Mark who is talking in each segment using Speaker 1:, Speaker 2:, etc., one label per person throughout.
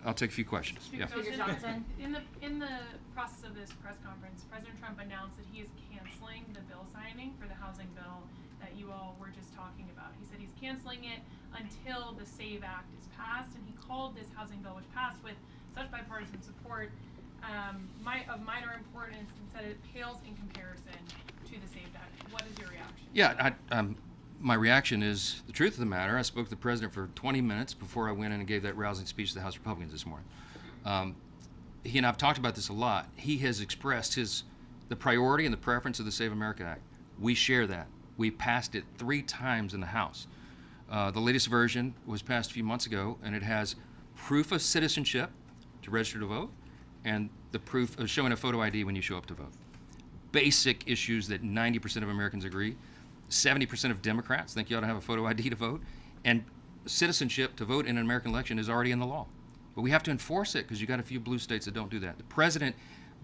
Speaker 1: I'll take a few questions. Yeah.
Speaker 2: Speaker Johnson.
Speaker 3: In the process of this press conference, President Trump announced that he is canceling the bill signing for the housing bill that you all were just talking about. He said he's canceling it until the SAVE Act is passed, and he called this housing bill, which passed with such bipartisan support, of minor importance, and said it pales in comparison to the SAVE Act. What is your reaction?
Speaker 1: Yeah, my reaction is the truth of the matter. I spoke to the president for 20 minutes before I went in and gave that rousing speech to the House Republicans this morning. He and I have talked about this a lot. He has expressed the priority and the preference of the Save America Act. We share that. We passed it 3 times in the House. The latest version was passed a few months ago, and it has proof of citizenship to register to vote and the proof of showing a photo ID when you show up to vote. Basic issues that 90% of Americans agree. 70% of Democrats think you ought to have a photo ID to vote. And citizenship to vote in an American election is already in the law. But we have to enforce it because you got a few blue states that don't do that. The president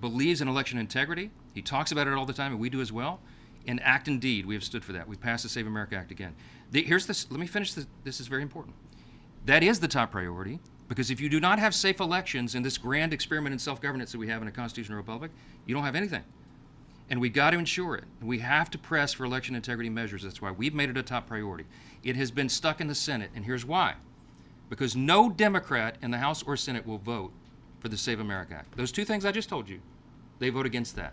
Speaker 1: believes in election integrity. He talks about it all the time, and we do as well. In act and deed, we have stood for that. We passed the Save America Act again. Here's this. Let me finish this. This is very important. That is the top priority, because if you do not have safe elections in this grand experiment in self-governance that we have in a constitutional republic, you don't have anything. And we've got to ensure it. We have to press for election integrity measures. That's why we've made it a top priority. It has been stuck in the Senate, and here's why. Because no Democrat in the House or Senate will vote for the Save America Act. Those 2 things I just told you, they vote against that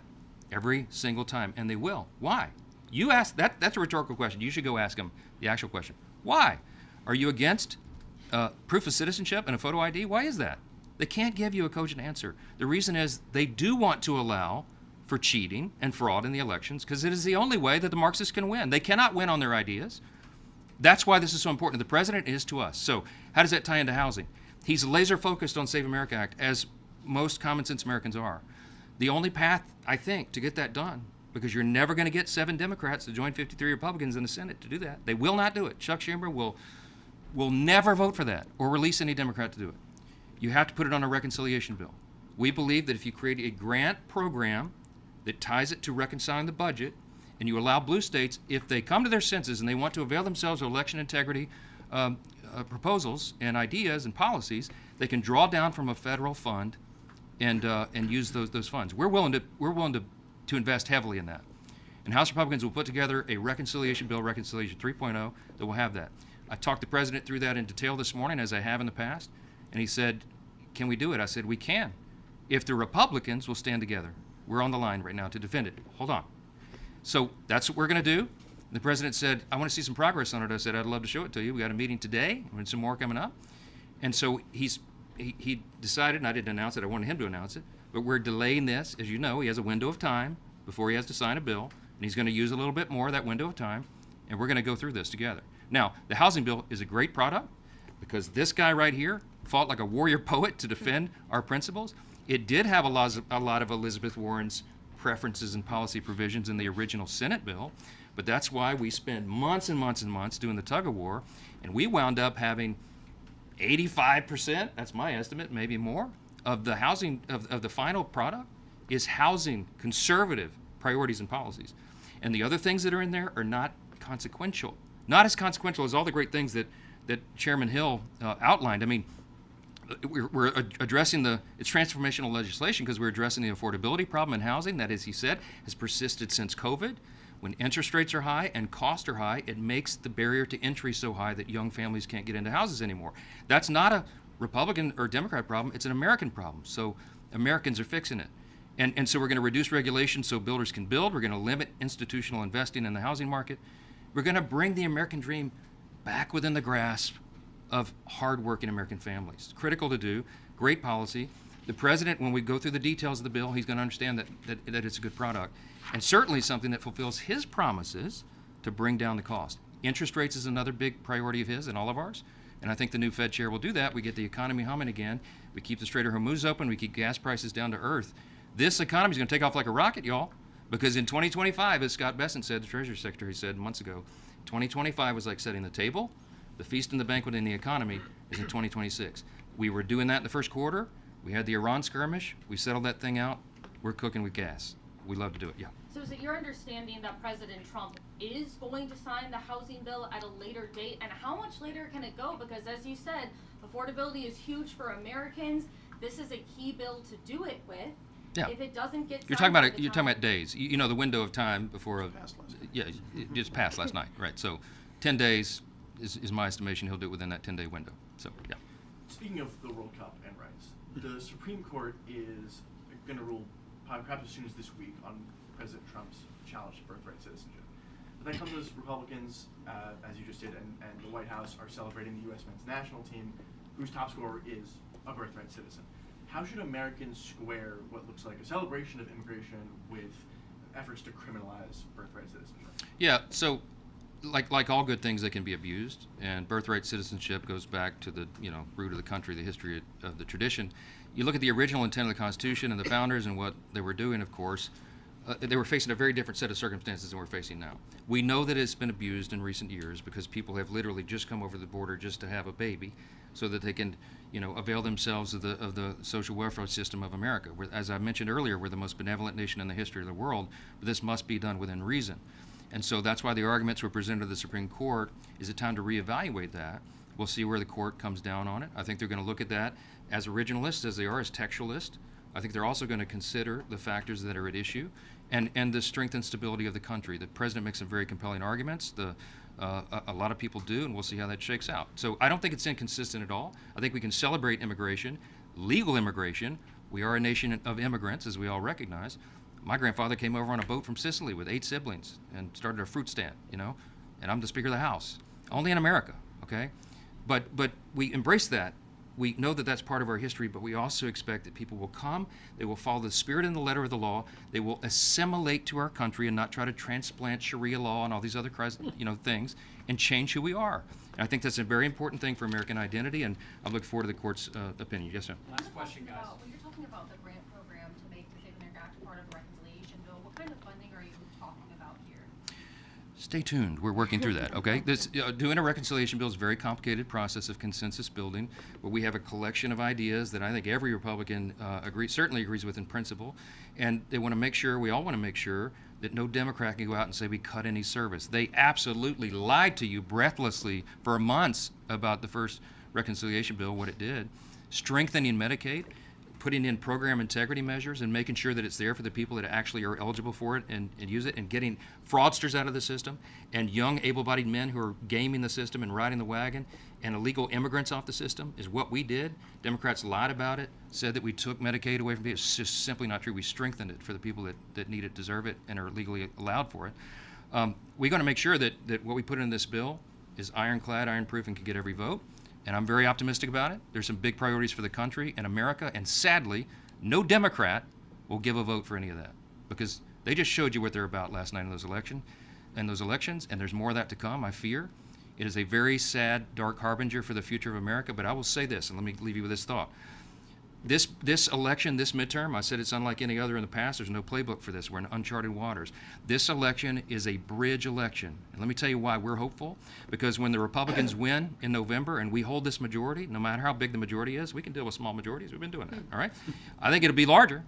Speaker 1: every single time, and they will. Why? You ask that. That's a rhetorical question. You should go ask them the actual question. Why? Are you against proof of citizenship and a photo ID? Why is that? They can't give you a cogent answer. The reason is they do want to allow for cheating and fraud in the elections, because it is the only way that the Marxists can win. They cannot win on their ideas. That's why this is so important. The president is to us. So how does that tie into housing? He's laser focused on Save America Act, as most common sense Americans are. The only path, I think, to get that done, because you're never going to get 7 Democrats to join 53 Republicans in the Senate to do that. They will not do it. Chuck Schumer will never vote for that or release any Democrat to do it. You have to put it on a reconciliation bill. We believe that if you create a grant program that ties it to reconciling the budget, and you allow blue states, if they come to their senses and they want to avail themselves of election integrity proposals and ideas and policies, they can draw down from a federal fund and use those funds. We're willing to invest heavily in that. And House Republicans will put together a reconciliation bill, Reconciliation 3.0, that will have that. I talked the president through that in detail this morning, as I have in the past, and he said, can we do it? I said, we can, if the Republicans will stand together. We're on the line right now to defend it. Hold on. So that's what we're going to do. The president said, I want to see some progress on it. I said, I'd love to show it to you. We got a meeting today and some more coming up. And so he decided, and I didn't announce it, I wanted him to announce it, but we're delaying this. As you know, he has a window of time before he has to sign a bill, and he's going to use a little bit more of that window of time, and we're going to go through this together. Now, the housing bill is a great product because this guy right here fought like a warrior poet to defend our principles. It did have a lot of Elizabeth Warren's preferences and policy provisions in the original Senate bill, but that's why we spent months and months and months doing the tug of war, and we wound up having 85%, that's my estimate, maybe more, of the housing, of the final product is housing conservative priorities and policies. And the other things that are in there are not consequential. Not as consequential as all the great things that Chairman Hill outlined. I mean, we're addressing it's transformational legislation because we're addressing the affordability problem in housing that, as he said, has persisted since COVID. When interest rates are high and costs are high, it makes the barrier to entry so high that young families can't get into houses anymore. That's not a Republican or Democrat problem, it's an American problem. So Americans are fixing it. And so we're going to reduce regulation so builders can build. We're going to limit institutional investing in the housing market. We're going to bring the American dream back within the grasp of hard-working American families. It's critical to do. Great policy. The president, when we go through the details of the bill, he's going to understand that it's a good product, and certainly something that fulfills his promises to bring down the cost. Interest rates is another big priority of his and all of ours, and I think the new Fed chair will do that. We get the economy humming again. We keep the Strait of Hormuz open. We keep gas prices down to earth. This economy is going to take off like a rocket, y'all, because in 2025, as Scott Bessent said, the Treasury Secretary said months ago, 2025 was like setting the table. The feast and the banquet in the economy is in 2026. We were doing that in the first quarter. We had the Iran skirmish. We settled that thing out. We're cooking with gas. we love to do it, yeah.
Speaker 2: So is it your understanding that President Trump is going to sign the housing bill at a later date? And how much later can it go? Because as you said, affordability is huge for Americans. This is a key bill to do it with.
Speaker 1: Yeah.
Speaker 2: If it doesn't get
Speaker 1: You're
Speaker 2: signed
Speaker 1: talking
Speaker 2: by
Speaker 1: about
Speaker 2: the
Speaker 1: you're talking
Speaker 2: time-
Speaker 1: about days. You know the window of time before
Speaker 4: Passed last night.
Speaker 1: yeah, it just passed last night, right? So 10 days is my estimation. He'll do it within that 10-day window. So yeah.
Speaker 5: Speaking of the World Cup and rights, the Supreme Court is going to rule perhaps as soon as this week on President Trump's challenge to birthright citizenship. But then comes as Republicans, as you just did, and the White House are celebrating the U.S. men's national team, whose top scorer is a birthright citizen. How should Americans square what looks like a celebration of immigration with efforts to criminalize birthright citizenship?
Speaker 1: Yeah, so like all good things, they can be abused, and birthright citizenship goes back to the root of the country, the history of the tradition. You look at the original intent of the Constitution and the founders and what they were doing, of course, they were facing a very different set of circumstances than we're facing now. We know that it's been abused in recent years because people have literally just come over the border just to have a baby so that they can avail themselves of the social welfare system of America. As I mentioned earlier, we're the most benevolent nation in the history of the world, but this must be done within reason. And so that's why the arguments were presented to the Supreme Court. Is it time to reevaluate that? We'll see where the court comes down on it. I think they're going to look at that as originalists as they are as textualists. I think they're also going to consider the factors that are at issue and the strength and stability of the country. The president makes some very compelling arguments. A lot of people do, and we'll see how that shakes out. So I don't think it's inconsistent at all. I think we can celebrate immigration, legal immigration. We are a nation of immigrants, as we all recognize. My grandfather came over on a boat from Sicily with 8 siblings and started a fruit stand, and I'm the Speaker of the House. Only in America, okay? But we embrace that. We know that that's part of our history, but we also expect that people will come, they will follow the spirit and the letter of the law, they will assimilate to our country and not try to transplant Sharia law and all these other things and change who we are. And I think that's a very important thing for American identity, and I look forward to the court's opinion. Yes, sir.
Speaker 6: Last question, guys.
Speaker 2: When you're talking about the grant program to make the Save America Act part of the reconciliation bill, what kind of funding are you talking about here?
Speaker 1: Stay tuned. We're working through that, okay? This doing a reconciliation bill is a very complicated process of consensus building, where we have a collection of ideas that I think every Republican certainly agrees with in principle, and they want to make sure, we all want to make sure, that no Democrat can go out and say we cut any service. They absolutely lied to you breathlessly for months about the first reconciliation bill, what it did, strengthening Medicaid, putting in program integrity measures and making sure that it's there for the people that actually are eligible for it and use it, and getting fraudsters out of the system and young able-bodied men who are gaming the system and riding the wagon and illegal immigrants off the system is what we did. Democrats lied about it, said that we took Medicaid away from people. It's just simply not true. We strengthened it for the people that need it, deserve it, and are legally allowed for it. We're going to make sure that what we put in this bill is ironclad, iron-proof, and can get every vote. And I'm very optimistic about it. There's some big priorities for the country and America, and sadly, no Democrat will give a vote for any of that because they just showed you what they're about last night in those elections, and there's more of that to come, I fear. It is a very sad, dark harbinger for the future of America, but I will say this, and let me leave you with this thought. This election, this midterm, I said it's unlike any other in the past. There's no playbook for this. We're in uncharted waters. This election is a bridge election. And let me tell you why we're hopeful. Because when the Republicans win in November and we hold this majority, no matter how big the majority is, we can deal with small majorities. We've been doing that, all right? I think it'll be larger.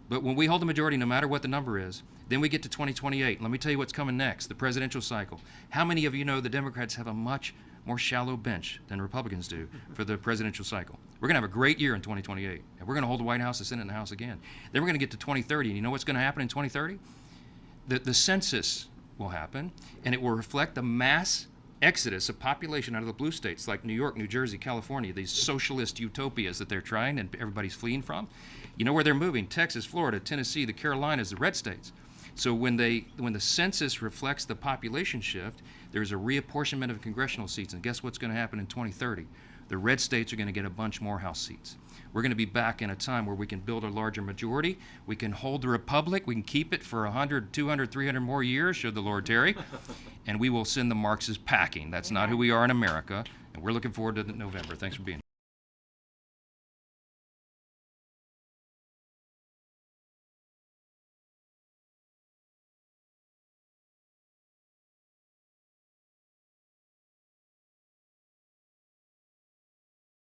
Speaker 1: But when we hold the majority, no matter what the number is, then we get to 2028. Let me tell you what's coming next, the presidential cycle. How many of you know the Democrats have a much more shallow bench than Republicans do for the presidential cycle? We're going to have a great year in 2028, and we're going to hold the White House, the Senate, and the House again. Then we're going to get to 2030, and you know what's going to happen in 2030? The census will happen, and it will reflect the mass exodus of population out of the blue states like New York, New Jersey, California, these socialist utopias that they're trying and everybody's fleeing from. You know where they're moving? Texas, Florida, Tennessee, the Carolinas, the red states. So when the census reflects the population shift, there's a reapportionment of congressional seats, and guess what's going to happen in 2030? The red states are going to get a bunch more House seats. We're going to be back in a time where we can build a larger majority. We can hold the republic. We can keep it for 100, 200, 300 more years, should the Lord tarry. And we will send the Marxists packing. That's not who we are in America. And we're looking forward to November. Thanks for being here.